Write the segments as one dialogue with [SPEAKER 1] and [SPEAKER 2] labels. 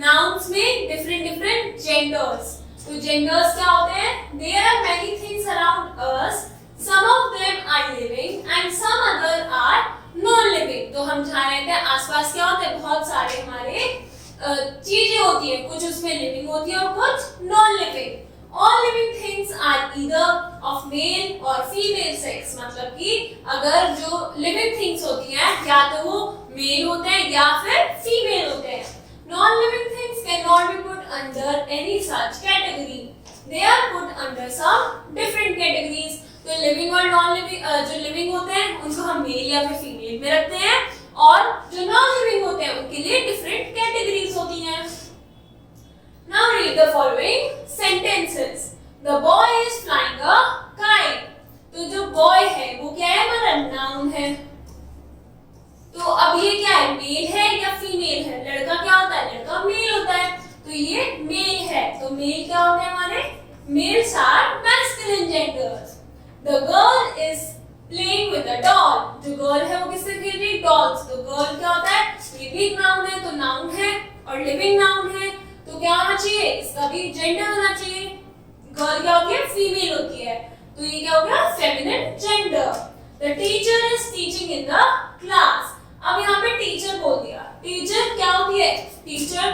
[SPEAKER 1] Nouns में different different genders. तो genders क्या होते हैं? There are many things around us, some of them are living and some other are non living. तो हम जहाँ रहते हैं आसपास क्या होते हैं? बहुत सारे हमारे चीजें होती है, कुछ उसमें लिविंग होती है और कुछ non living. All living things are either of male or female sex, मतलब कि अगर जो living things होती हैं या तो वो मेल होते हैं या फिर फीमेल होते हैं। Non living things cannot be put under any such category. They are put under some different categories. तो living और non living जो living होते हैं उनको हम मेल या फिर फीमेल में रखते हैं और जो non living होते हैं उनके लिए different categories होती हैं। Now read the following sentences. The boy is flying a kite. तो जो boy है वो क्या है? हमारा noun है। तो अब ये क्या है? मेल है या फीमेल है? लड़का क्या होता है? लड़का मेल होता है। तो ये मेल है। तो मेल क्या होते हैं हमारे? Males are masculine genders. The girl is playing with a doll. जो girl है वो किससे खेल रही है? Dolls. तो girl क्या होता है? ये भी noun है, तो noun है और living noun है। तो क्या होना चाहिए? इसका भी जेंडर होना चाहिए। गर्ल क्या होती है? फीमेल होती है। तो ये क्या हो गया? Feminine gender. The teacher is teaching in the class. अब यहाँ पे टीचर बोल दिया। टीचर क्या होती है? टीचर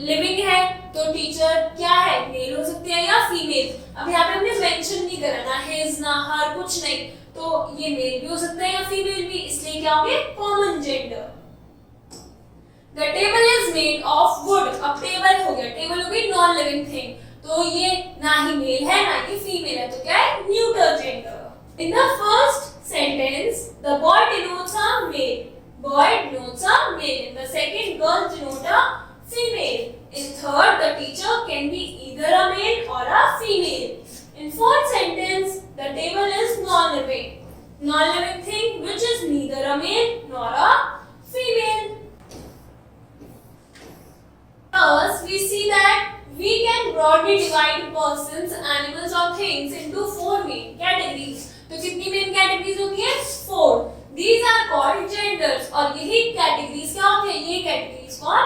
[SPEAKER 1] लिविंग है तो टीचर क्या है? मेल हो सकती है या फीमेल। अब यहाँ पे हमने मेंशन नहीं करा ना हिज ना हर, कुछ नहीं। तो ये मेल भी हो सकता है या फीमेल भी, इसलिए क्या हो गया? Common gender. The table is made of wood. अब टेबल हो गया, टेबल हो गई नॉन लिविंग थिंग। तो ये ना ही मेल है ना ही फीमेल है, तो क्या है? Neutral gender. In the first sentence, the boy denotes a male. Boy denotes a male. In the second, girl denotes a female. In third, the teacher can be either a male or a female. In fourth sentence, the table is non-living. Non-living thing which is neither a male nor a female. First, we see that we can broadly divide persons, animals or things into four main categories. तो कितनी main categories होती है? 4. These are called genders. और यही categories क्या होते हैं? ये categories को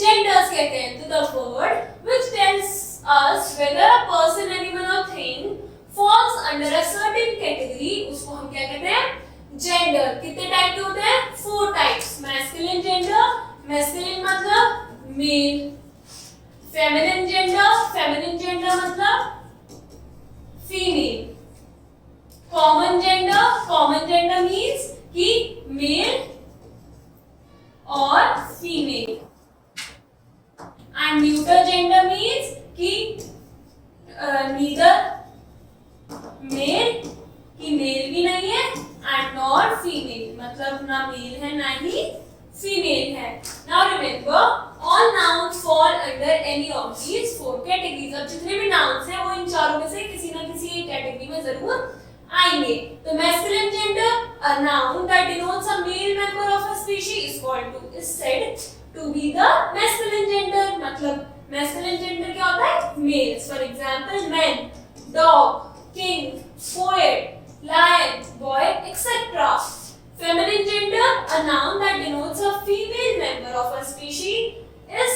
[SPEAKER 1] genders कहते हैं. तो the word which tells us whether a person, animal or thing falls under a certain category, उसको हम क्या कहते हैं? Gender. कितने टाइप के होते हैं? 4 types. Masculine gender. Masculine मतलब male. Feminine gender, feminine gender मतलब female. Common gender, common gender means कि मेल और female. And neutral gender means कि नीदर मेल, कि मेल भी नहीं है एंड नॉट फीमेल, मतलब ना मेल है ना ही फीमेल है। Now remember, all nouns fall under any of these 4 categories. अब जितने भी nouns हैं वो इन चारों में से किसी ना किसी एक कैटेगरी में जरूर आएंगे। तो masculine gender, a noun that denotes a male member of a species is said to be the masculine gender. मतलब masculine gender क्या होता है? Males. For example, man, dog, king, poet, lion, boy, etc. Feminine gender, a noun that denotes a female member of a species is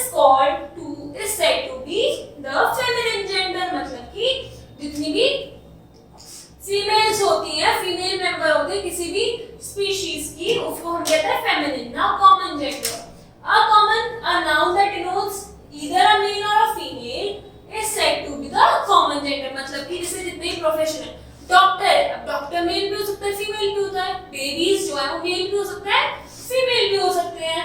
[SPEAKER 1] said to be the feminine gender. मतलब कि जितनी भी females होती हैं, female member होते हैं किसी भी स्पीशीज की, उसको हम कहते हैं feminine. Now common gender, a noun that denotes either a male or a female is said to be the common gender. मतलब कि जैसे जितने प्रोफेशन है, डॉक्टर, अब डॉक्टर मेल भी हो सकता है फीमेल भी होता है। बेबीज जो है वो मेल भी हो सकता है फीमेल भी हो सकते हैं।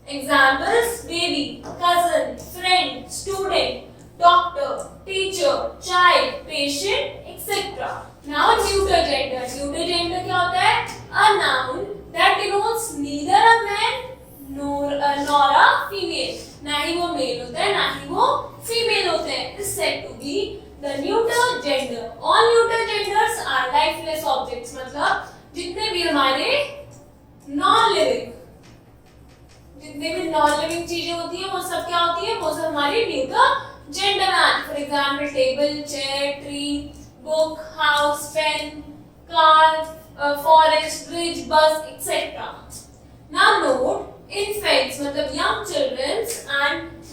[SPEAKER 1] Examples baby, cousin, friend, student, doctor, teacher, child, patient etcetera. Now neutral gender, neutral gender क्या होता है? A noun that denotes neither a man nor a female. ना ही वो मेल होता है ना ही वो फीमेल होते हैं। Is said to be The neutral gender. All neutral genders are lifeless objects. मतलब जितने भी हमारे non-living, जितने भी non-living चीजें होती हैं वो सब क्या होती है? वो सब हमारी neutral gender में आती है। For example, table, chair, tree, book, house, pen, car, forest, bridge, bus, etc. Now note, infants मतलब young children and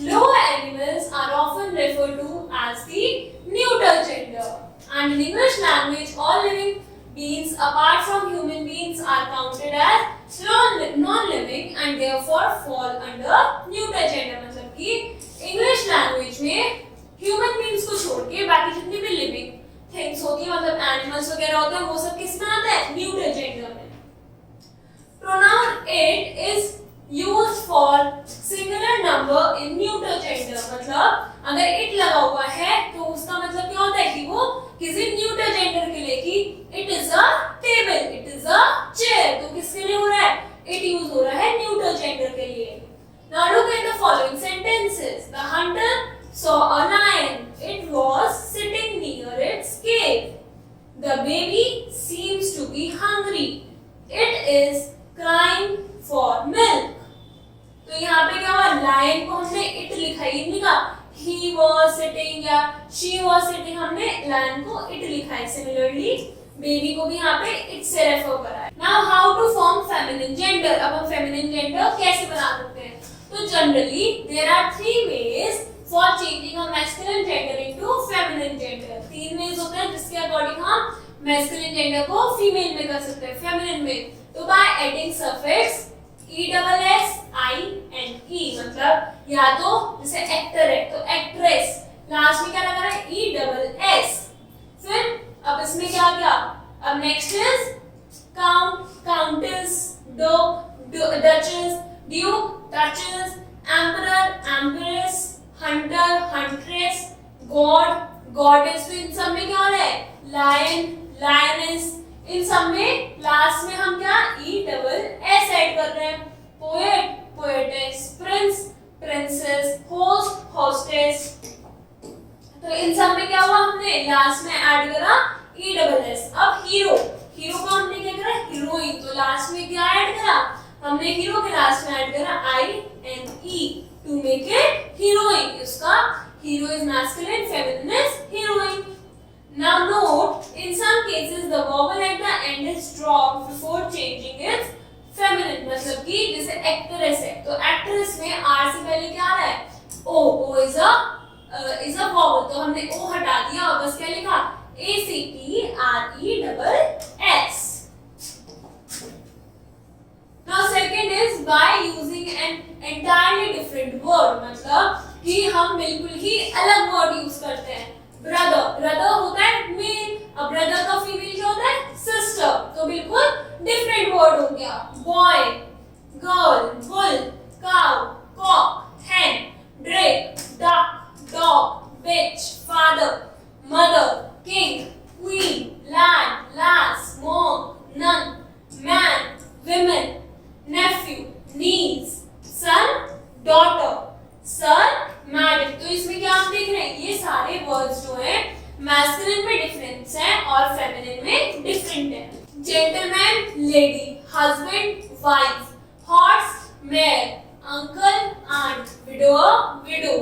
[SPEAKER 1] And in English language, all living beings apart from human beings are counted as non-living and therefore fall under neuter gender. मतलब कि English language में human beings को छोड़ के बाकी जितनी भी living things होती है, मतलब animals वगैरह होते हैं, वो सब किस में आता है? neuter gender में. Pronoun it is used for singular number in neuter gender. मतलब अगर it लगा हुआ है तो उसका मतलब क्या होता है कि वो किसी न्यूटर जेंडर के लिए, कि it is a table, it is a chair, तो किसके लिए हो रहा है? it यूज हो रहा है न्यूटर जेंडर के लिए. Now look at the following sentences. The hunter saw a lion. It was sitting near its cave. The baby seems to be hungry. It is crying for milk. तो यहाँ पे क्या हुआ? लायन को हमने it लिखा, ये नहीं कहा he was sitting या she was sitting, हमने लायन को इट लिखा है. सिमिलरली बेबी को भी यहाँ पे इट से रेफर करा है. Now how to form feminine gender. अब हम फेमिनिन जेंडर कैसे बना सकते हैं? तो generally there are 3 ways for changing a masculine gender into feminine gender. 3 ways होते हैं जिसके अकॉर्डिंग हम मैस्कुलिन जेंडर को फीमेल में कर सकते हैं, फेमिनिन में. तो बाय एडिंग सफिक्स ESSINE, मतलब या तो जैसे एक्टर है तो एक्ट्रेस, लास्ट में क्या लगा रहा है? ESS. फिर अब इसमें क्या गया? अब next is count, countess, duchess, Duke, duchess, emperor, empress, Hunter, huntress, God, goddess. तो इन सब में क्या हो रहा है? Lion, lioness. इन सब में लास्ट में हम क्या ESS ऐड कर रहे हैं. Poet, poetess, Prince, princess, host, hostess. तो इन सब में क्या हुआ? हमने लास्ट में ऐड करा ESS. अब हीरो, हीरो को हमने क्या करा? हीरोइन. तो लास्ट में क्या ऐड करा? हमने हीरो के लास्ट में ऐड करा INE to make it heroine. उसका hero is masculine, feminine is heroine. Now note, in some cases the vowel at the end is dropped before changing its feminine. मतलब कि जैसे actress है तो actress में R से पहले क्या आ रहा है? O. O is a vowel. तो हमने O हटा दिया और बस क्या लिखा? ACTRESS. Now second is by using an entirely different word. मतलब कि हम बिल्कुल ही अलग word use करते हैं. ब्रदर, ब्रदर होता है मेल, अब ब्रदर का फीमेल क्या होता है? सिस्टर. तो बिल्कुल डिफरेंट वर्ड हो गया. Boy, girl, bull, cow, cock, hen, drake, duck, dog, bitch, father, mother, king, queen, lad, lass, monk, nun, man, women, nephew, niece, son, daughter, sir, madam. तो इसमें क्या हम देख रहे हैं? ये सारे वर्ड्स जो हैं मैस्कुलिन में डिफरेंस है और फेमिनिन में डिफरेंट है. Gentleman, lady, husband, wife, horse, mare, uncle, aunt, widower, widow,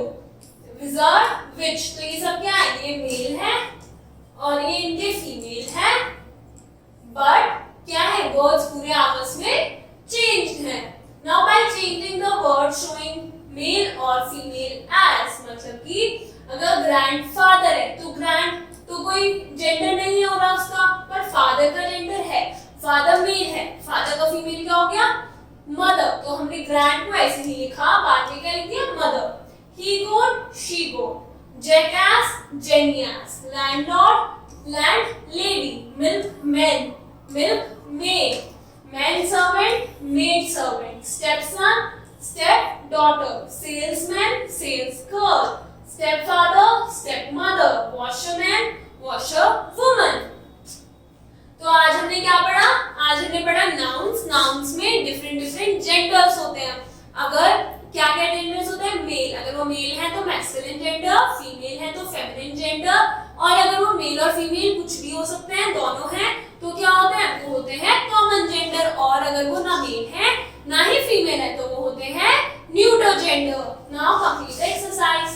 [SPEAKER 1] wizard, witch. तो ये सब क्या है? ये मेल है और ये इनके फीमेल है. बट क्या है? वर्ड्स पूरे आपस में चेंज्ड हैं. Now by changing the word showing male और फीमेल एज, मतलब कि अगर ग्रैंडफादर है तो ग्रैंड तो कोई जेंडर नहीं हो रहा उसका, पर फादर का जेंडर है. फादर मेल है, फादर का फीमेल क्या हो गया? मदर. तो हमने ग्रैंड को ऐसे ही लिखा, बाद में क्या लिख दिया? Mother. He goat, she goat, jackass, jennyass, landlord, landlady, milkman, milkmaid, manservant, maidservant, stepson, step daughter, salesman, sales girl, stepfather, stepmother, washerman, washerwoman. तो आज हमने क्या पढ़ा? आज हमने पढ़ा nouns. nouns में different genders होते हैं. अगर क्या क्या genders होते हैं? मेल, अगर वो मेल है तो masculine gender, फीमेल है तो feminine gender, और अगर वो मेल और फीमेल कुछ भी हो सकते हैं, दोनों हैं, तो क्या होते हैं? वो होते हैं common gender. और अगर वो ना मेल है ना ही फीमेल है तो वो होते हैं neuter gender. Now complete the exercise.